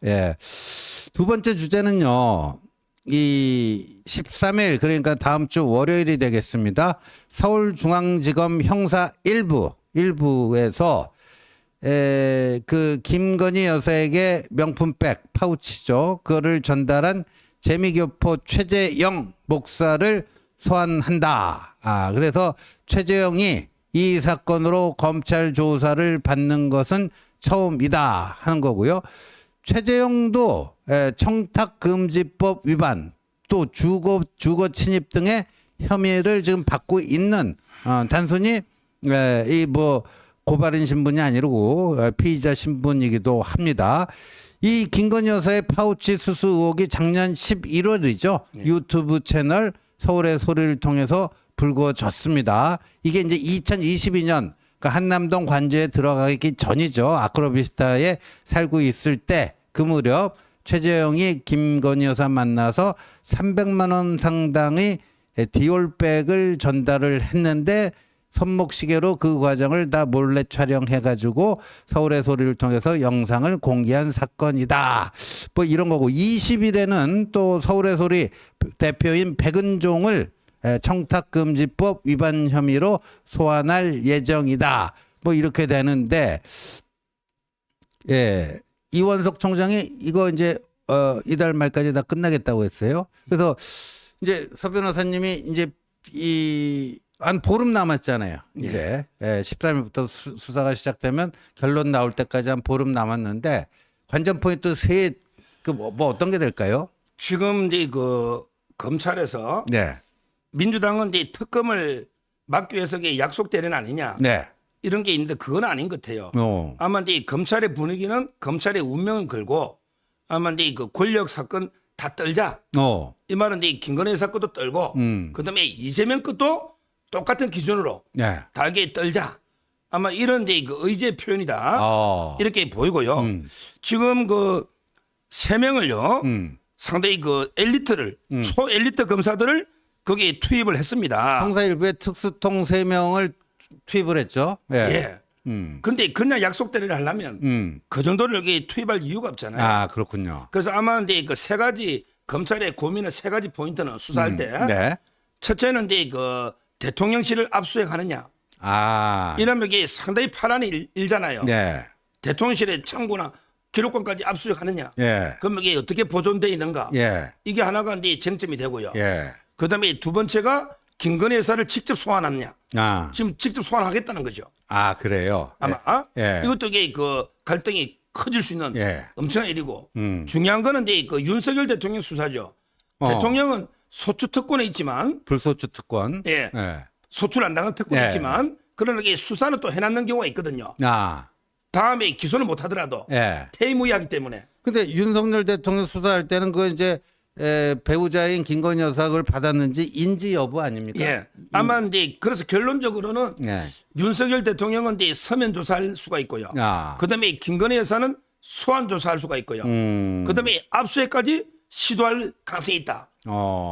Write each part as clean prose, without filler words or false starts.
예. 두 번째 주제는요. 이 13일 그러니까 다음 주 월요일이 되겠습니다. 서울중앙지검 형사 1부에서 그 김건희 여사에게 명품백 파우치죠. 그거를 전달한 재미교포 최재영 목사를 소환한다. 그래서 최재영이 이 사건으로 검찰 조사를 받는 것은 처음이다 하는 거고요. 최재영도 청탁금지법 위반 또 주거 침입 등의 혐의를 지금 받고 있는 단순히 이 뭐 고발인 신분이 아니고 피의자 신분이기도 합니다. 이 김건희 여사의 파우치 수수 의혹이 작년 11월이죠. 네. 유튜브 채널 서울의 소리를 통해서 불거졌습니다. 이게 이제 2022년 그러니까 한남동 관저에 들어가기 전이죠. 아크로비스타에 살고 있을 때 그 무렵 최재영이 김건희 여사 만나서 300만 원 상당의 디올백을 전달을 했는데 손목시계로 그 과정을 다 몰래 촬영해가지고 서울의 소리를 통해서 영상을 공개한 사건이다. 뭐 이런 거고 20일에는 또 서울의 소리 대표인 백은종을 청탁금지법 위반 혐의로 소환할 예정이다. 뭐 이렇게 되는데, 예, 이원석 총장이 이거 이제 이달 말까지 다 끝나겠다고 했어요. 그래서 이제 서 변호사님이 이제 한 보름 남았잖아요. 이제 13일부터 수사가 시작되면 결론 나올 때까지 한 보름 남았는데 관전 포인트 뭐 어떤 게 될까요? 지금 이제 그 검찰에서 네. 민주당은 이제 특검을 막기 위해서 약속 대련 아니냐 네. 이런 게 있는데 그건 아닌 것 같아요. 아마 이제 검찰의 분위기는 검찰의 운명을 걸고 아마 이제 그 권력 사건 다 떨자. 이 말은 이제 김건희 사건도 떨고 그다음에 이재명 것도 똑같은 기준으로 달게 떨자. 아마 이런 이제 그 의지의 표현이다. 이렇게 보이고요. 지금 그 세 명을요. 상당히 그 엘리트를 초엘리트 검사들을 거기에 투입을 했습니다. 형사 일부에 특수통 3명을 투입을 했죠. 예. 그런데 그냥 약속대로 하려면 그 정도를 여기 투입할 이유가 없잖아요. 아, 그렇군요. 그래서 아마 이제 그 세 가지 검찰의 고민의 세 가지 포인트는 수사할 때 첫째는 이제 그 대통령실을 압수수색하느냐. 이러면 이게 상당히 파란의 일잖아요. 대통령실의 창구나 기록관까지 압수수색하느냐. 그럼 이게 어떻게 보존돼 있는가. 이게 하나가 이제 쟁점이 되고요. 그다음에 두 번째가 김건희 여사를 직접 소환하느냐. 지금 직접 소환하겠다는 거죠. 그래요. 아마 이것도 이게 그 갈등이 커질 수 있는 엄청난 일이고 중요한 거는 이제 그 윤석열 대통령 수사죠. 대통령은 소추 특권에 있지만 불소추 특권. 소출 안 당한 특권이 있지만 그러나 이게 수사는 또 해놨는 경우가 있거든요. 다음에 기소는 못 하더라도 퇴임의하기 때문에. 근데 윤석열 대통령 수사할 때는 그 이제 배우자인 김건희 여사 그걸 받았는지 인지 여부 아닙니까? 아마 이제 그래서 결론적으로는 윤석열 대통령은 이제 서면 조사할 수가 있고요. 그다음에 김건희 여사는 소환 조사할 수가 있고요. 그다음에 압수수색까지 시도할 가능성이 있다.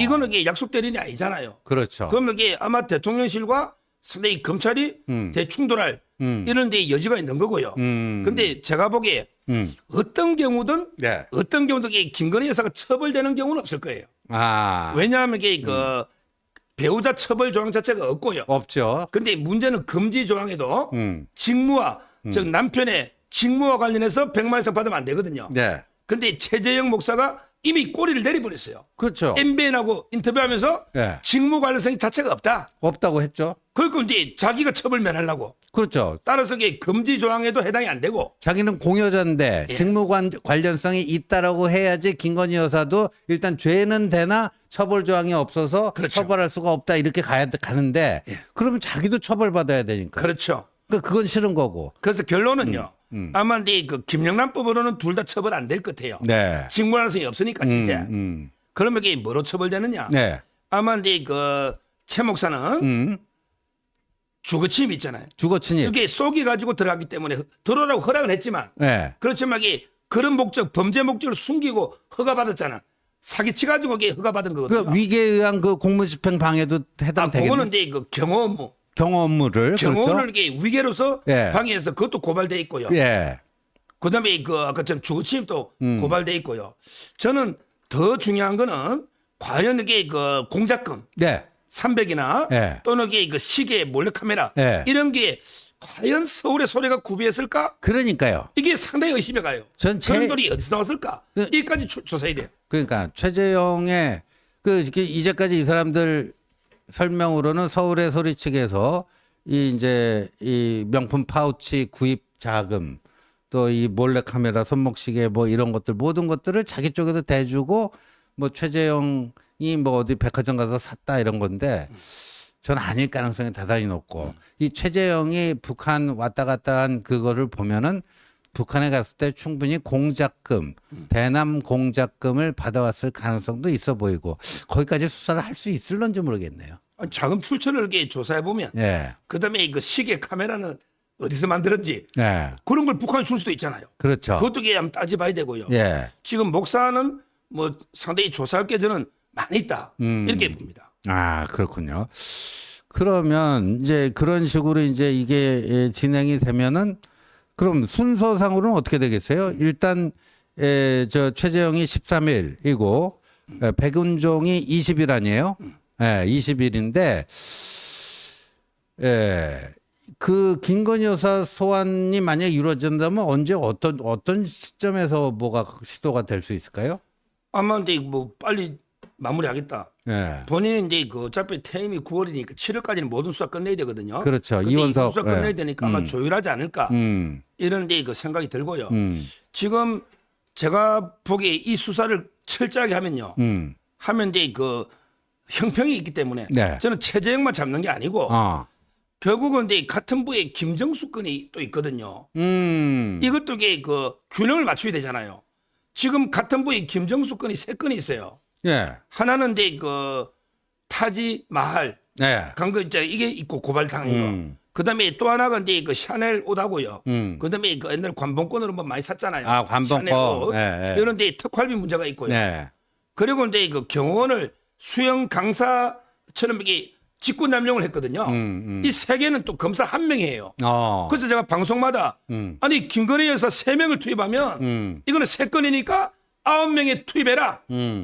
이거는 이게 약속 대련이 아니잖아요. 그렇죠. 그러면 이게 아마 대통령실과 상당히 검찰이 대충돌할 이런 데 여지가 있는 거고요. 근데 제가 보기에 어떤 경우든 이게 김건희 여사가 처벌되는 경우는 없을 거예요. 왜냐하면 이게 그 배우자 처벌 조항 자체가 없고요. 없죠. 근데 문제는 금지 조항에도 직무와 즉 남편의 직무와 관련해서 100만 원 이상 받으면 안 되거든요. 근데 최재영 목사가 이미 꼬리를 내려버렸어요. 그렇죠. MBN하고 인터뷰하면서 직무 관련성이 자체가 없다. 없다고 했죠. 그러니까 이제 자기가 처벌 면하려고. 그렇죠. 따라서 이게 금지 조항에도 해당이 안 되고. 자기는 공여자인데 직무 관련성이 있다라고 해야지 김건희 여사도 일단 죄는 되나 처벌 조항이 없어서 처벌할 수가 없다 이렇게 가는데 그러면 자기도 처벌받아야 되니까. 그렇죠. 그건 싫은 거고. 그래서 결론은요. 아마 이제 그 김영란법으로는 둘 다 처벌 안 될 것 같아요. 직무 관련성이 없으니까 진짜. 그러면 이게 뭐로 처벌되느냐? 아마 이제 그 최 목사는 주거침입 있잖아요. 주거침입. 이게 쏘기 가지고 들어갔기 때문에 들어오라고 허락을 했지만 그렇지만 이게 그런 목적 범죄 목적을 숨기고 허가받았잖아. 사기치 가지고 이게 허가받은 거거든요. 그 위계에 의한 그 공무집행 방해도 해당되겠네. 그거는 이제 그 경호 업무. 경호 업무를 이게 위계로서 방해해서 그것도 고발돼 있고요. 그다음에 그 아까처럼 주거침입도 고발돼 있고요. 저는 더 중요한 거는 과연 이게 그 공작금 네. 300이나 네. 또는 이게 그 시계 몰래카메라 네. 이런 게 과연 서울의 소리가 구비했을까? 그러니까요. 이게 상당히 의심이 가요. 전 그런 돈이 어디서 나왔을까? 여기까지 조사해야 돼요. 그러니까 최재형의 그 이제까지 이 사람들 설명으로는 서울의 소리 측에서 이 이제 이 명품 파우치 구입 자금 또 이 몰래 카메라 손목시계 뭐 이런 것들 모든 것들을 자기 쪽에서 대주고 뭐 최재형이 뭐 어디 백화점 가서 샀다 이런 건데 저는 아닐 가능성이 대단히 높고 이 최재형이 북한 왔다 갔다 한 그거를 보면은 북한에 갔을 때 충분히 공작금, 대남 공작금을 받아왔을 가능성도 있어 보이고 거기까지 수사를 할 수 있을런지 모르겠네요. 자금 출처를 이렇게 조사해 보면, 예. 그다음에 그 시계 카메라는 어디서 만들었는지 예. 그런 걸 북한에 줄 수도 있잖아요. 그렇죠. 그것도 한번 따져봐야 되고요. 예. 지금 목사는 뭐 상당히 조사할 게 저는 많이 있다 이렇게 봅니다. 아, 그렇군요. 그러면 이제 그런 식으로 이제 이게 진행이 되면은 그럼 순서상으로는 어떻게 되겠어요? 일단 저 최재형이 13일이고 백운종이 20일 아니에요? 예, 20일인데 그 김건희 여사 소환이 만약에 이루어진다면 언제 어떤 시점에서 뭐가 시도가 될 수 있을까요? 아마 근데 뭐 빨리 마무리하겠다. 예. 본인이 이제 그 어차피 퇴임이 9월이니까 7월까지는 모든 수사 끝내야 되거든요. 그렇죠. 근데 이원석, 이 수사 끝내야 예. 되니까 아마 조율하지 않을까 이런 데 그 생각이 들고요. 지금 제가 보기에 이 수사를 철저하게 하면요. 하면 이제 그 형평이 있기 때문에 네. 저는 최재형만 잡는 게 아니고 결국은 이제 같은 부에 김정수 건이 또 있거든요. 이것도 이게 그 균형을 맞춰야 되잖아요. 지금 같은 부에 김정수 건이 3건이 있어요. 예. 하나는 이제 그 타지 마할 네. 간거 있죠. 이게 있고 고발당한 거. 그다음에 또 하나가 이제 그 샤넬 옷하고요. 그다음에 그 옛날 관봉권으로 뭐 많이 샀잖아요. 아, 관봉권. 샤넬 옷. 예, 예. 이런 데 특활비 문제가 있고요. 네. 그리고 이제 그 경호원을 수영 강사처럼 이게 직권 남용을 했거든요. 이 3개는 또 검사 1명이에요. 그래서 제가 방송마다 아니 김건희 여사 3명을 투입하면 이거는 3건이니까 9명에 투입해라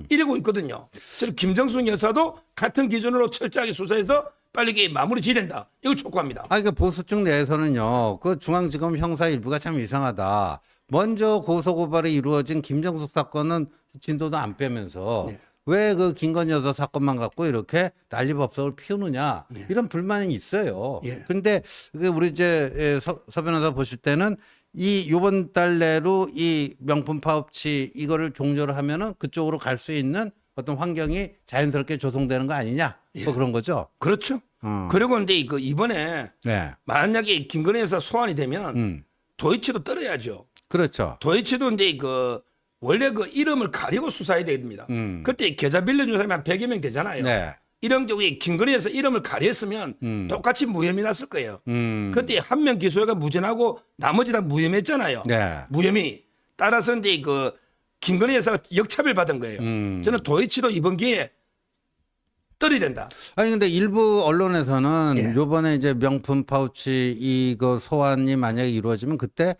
이러고 있거든요. 그래서 김정숙 여사도 같은 기준으로 철저하게 수사해서 빨리 이게 마무리 지된다. 이걸 촉구합니다. 아, 그러니까 보수 쪽 내에서는요, 그 중앙지검 형사 일부가 참 이상하다. 먼저 고소고발이 이루어진 김정숙 사건은 진도도 안 빼면서 네. 왜 그 김건희 여사 사건만 갖고 이렇게 난리법석을 피우느냐 이런 불만이 있어요. 예. 그런데 우리 이제 서 변호사 보실 때는 이 요번 달 내로 이 명품 파업치 이거를 종료를 하면은 그쪽으로 갈 수 있는 어떤 환경이 자연스럽게 조성되는 거 아니냐? 뭐 그런 거죠. 그렇죠. 그리고 이제 그 이번에 네. 만약에 김건희 여사 소환이 되면 도이치도 떨어야죠. 그렇죠. 도이치도 이제 그 원래 그 이름을 가리고 수사해야 됩니다. 그때 계좌 빌려준 사람이 한 100여 명 되잖아요. 네. 이런 경우에 김건희 여사 이름을 가렸으면 똑같이 무혐의 났을 거예요. 그때 한 명 기소가 무죄나고 나머지 다 무혐의했잖아요. 네. 무혐의. 따라서 이제 그 김건희 여사가 역차별 받은 거예요. 저는 도이치도 이번 기회에 떨어야 된다. 아니 근데 일부 언론에서는 예. 요번에 이제 명품 파우치 이거 소환이 만약에 이루어지면 그때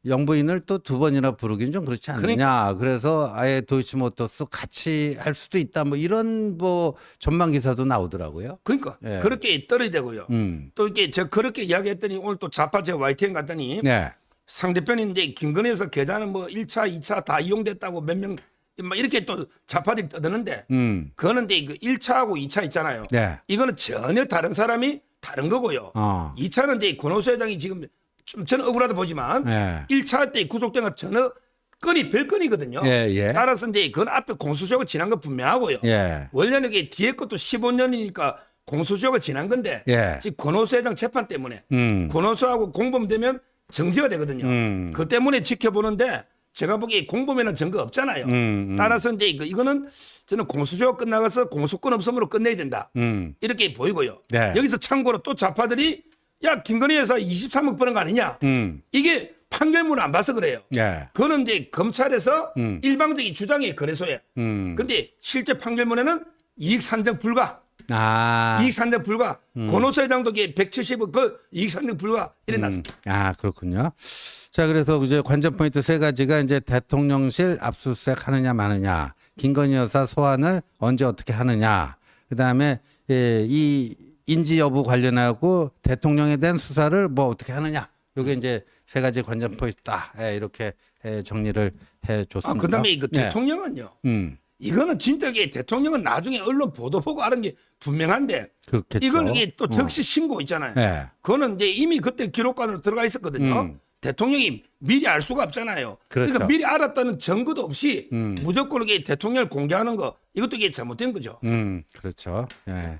영부인을 또 2번이나 부르기는 좀 그렇지 않느냐. 그래서 아예 도이치모터스 같이 할 수도 있다. 뭐 이런 뭐 전망 기사도 나오더라고요. 그러니까 예. 그렇게 떨어야 되고요. 또 이게 제가 그렇게 이야기했더니 오늘 또 좌파 제가 YTN 갔더니 네. 상대편이 이제 김건희 여사 계좌는 뭐 1차, 2차 다 이용됐다고 몇 명 막 이렇게 또 좌파들이 떠드는데 그거는 이제 그 1차하고 2차 있잖아요. 네. 이거는 전혀 다른 사람이 다른 거고요. 2차는 이제 권오수 회장이 지금 좀 저는 억울하다 보지만 네. 1차 때 구속된 건 전혀 건이 별건이거든요. 예, 예. 따라서 이제 그건 앞에 공소시효가 지난 거 분명하고요. 예. 원래는 이게 뒤에 것도 15년이니까 공소시효가 지난 건데 예. 지금 권오수 회장 재판 때문에 권오수하고 공범되면 정지가 되거든요. 그 때문에 지켜보는데 제가 보기에 공범에는 증거 없잖아요. 따라서 이제 이거는 저는 공소시효가 끝나가서 공소권 없음으로 끝내야 된다. 이렇게 보이고요. 네. 여기서 참고로 또 좌파들이 야 김건희 여사 23억 버는 거 아니냐. 이게 판결문을 안 봐서 그래요. 예. 그거는 이제 검찰에서 일방적인 주장의 거래소에. 근데 실제 판결문에는 이익 산정 불가 아, 이익 산정 불가. 권오수 회장도 170억 그 이익 산정 불가 이래 났습니다. 아, 그렇군요. 자, 그래서 이제 관전 포인트 세 가지가 이제 대통령실 압수수색 하느냐 마느냐, 김건희 여사 소환을 언제 어떻게 하느냐, 그다음에 이 인지 여부 관련하고 대통령에 대한 수사를 뭐 어떻게 하느냐. 요게 이제 세 가지 관전 포인트다. 이렇게 정리를 해 줬습니다. 그다음에 이거 대통령은요. 이거는 진짜 이게 대통령은 나중에 언론 보도 보고 알은 게 분명한데 그렇겠죠. 이걸 이게 또 적시 신고 있잖아요. 네. 그거는 이제 이미 그때 기록관으로 들어가 있었거든요. 대통령이 미리 알 수가 없잖아요. 그렇죠. 그러니까 미리 알았다는 증거도 없이 무조건 이게 대통령을 공개하는 거 이것도 이게 잘못된 거죠. 그렇죠. 예.